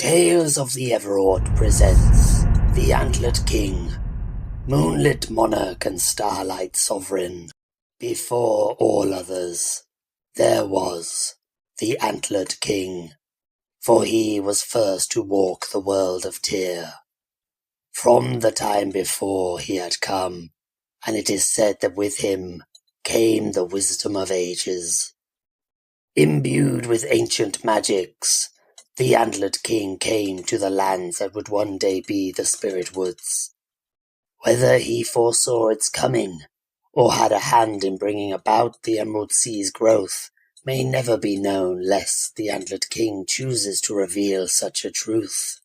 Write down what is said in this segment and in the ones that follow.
Tales of the Ever-Awt presents The Antlered King, Moonlit Monarch and Starlight Sovereign. Before all others, there was the Antlered King, for he was first to walk the world of Tyr. From the time before he had come, and it is said that with him came the wisdom of ages. Imbued with ancient magics, the Antlered King came to the lands that would one day be the Spirit Woods. Whether he foresaw its coming, or had a hand in bringing about the Emerald Sea's growth, may never be known lest the Antlered King chooses to reveal such a truth.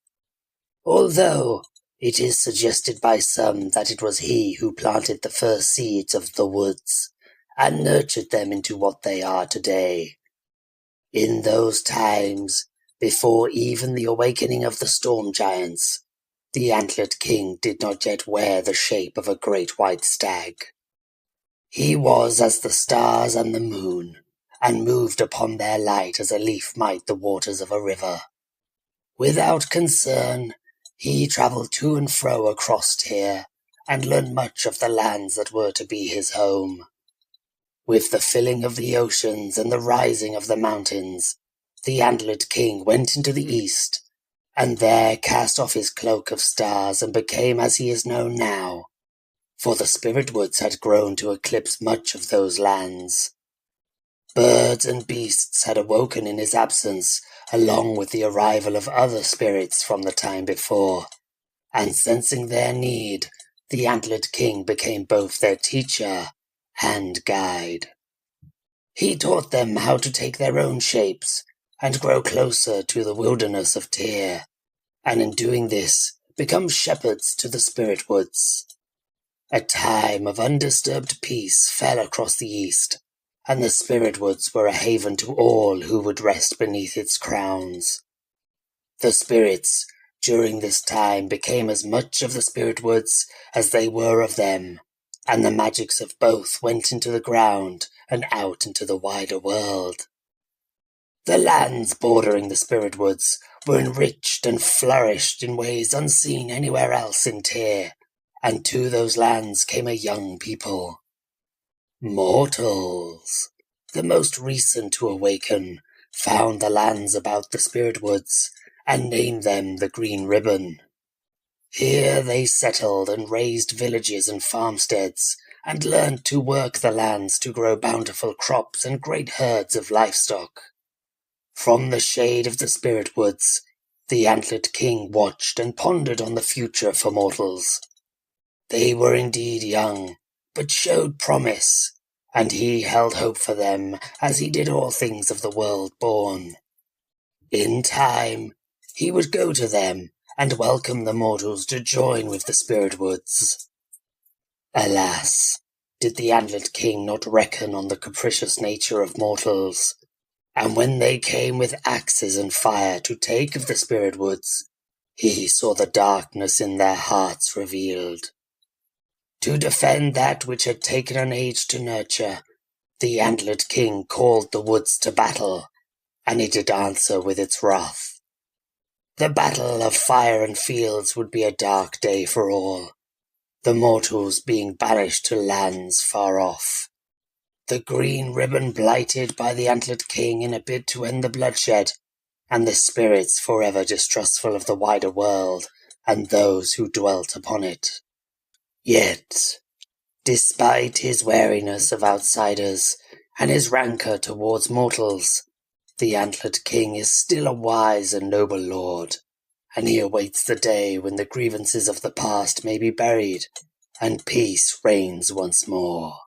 Although it is suggested by some that it was he who planted the first seeds of the woods, and nurtured them into what they are today. In those times, before even the awakening of the storm giants, the Antlered King did not yet wear the shape of a great white stag. He was as the stars and the moon, and moved upon their light as a leaf might the waters of a river. Without concern, he travelled to and fro across Tyr, and learned much of the lands that were to be his home. With the filling of the oceans and the rising of the mountains, the Antlered King went into the east, and there cast off his cloak of stars and became as he is known now, for the Spirit Woods had grown to eclipse much of those lands. Birds and beasts had awoken in his absence, along with the arrival of other spirits from the time before, and sensing their need, the Antlered King became both their teacher and guide. He taught them how to take their own shapes, and grow closer to the wilderness of Tyr, and in doing this, become shepherds to the Spirit Woods. A time of undisturbed peace fell across the east, and the Spirit Woods were a haven to all who would rest beneath its crowns. The spirits, during this time, became as much of the Spirit Woods as they were of them, and the magics of both went into the ground and out into the wider world. The lands bordering the Spirit Woods were enriched and flourished in ways unseen anywhere else in Tyr, and to those lands came a young people. Mortals, the most recent to awaken, found the lands about the Spirit Woods, and named them the Green Ribbon. Here they settled and raised villages and farmsteads, and learned to work the lands to grow bountiful crops and great herds of livestock. From the shade of the Spirit Woods, the Antlered King watched and pondered on the future for mortals. They were indeed young, but showed promise, and he held hope for them as he did all things of the world born. In time, he would go to them and welcome the mortals to join with the Spirit Woods. Alas, did the Antlered King not reckon on the capricious nature of mortals? And when they came with axes and fire to take of the Spirit Woods, he saw the darkness in their hearts revealed. To defend that which had taken an age to nurture, the Antlered King called the woods to battle, and it did answer with its wrath. The battle of fire and fields would be a dark day for all, the mortals being banished to lands far off. The Green Ribbon blighted by the Antlered King in a bid to end the bloodshed, and the spirits forever distrustful of the wider world and those who dwelt upon it. Yet, despite his wariness of outsiders and his rancor towards mortals, the Antlered King is still a wise and noble lord, and he awaits the day when the grievances of the past may be buried and peace reigns once more.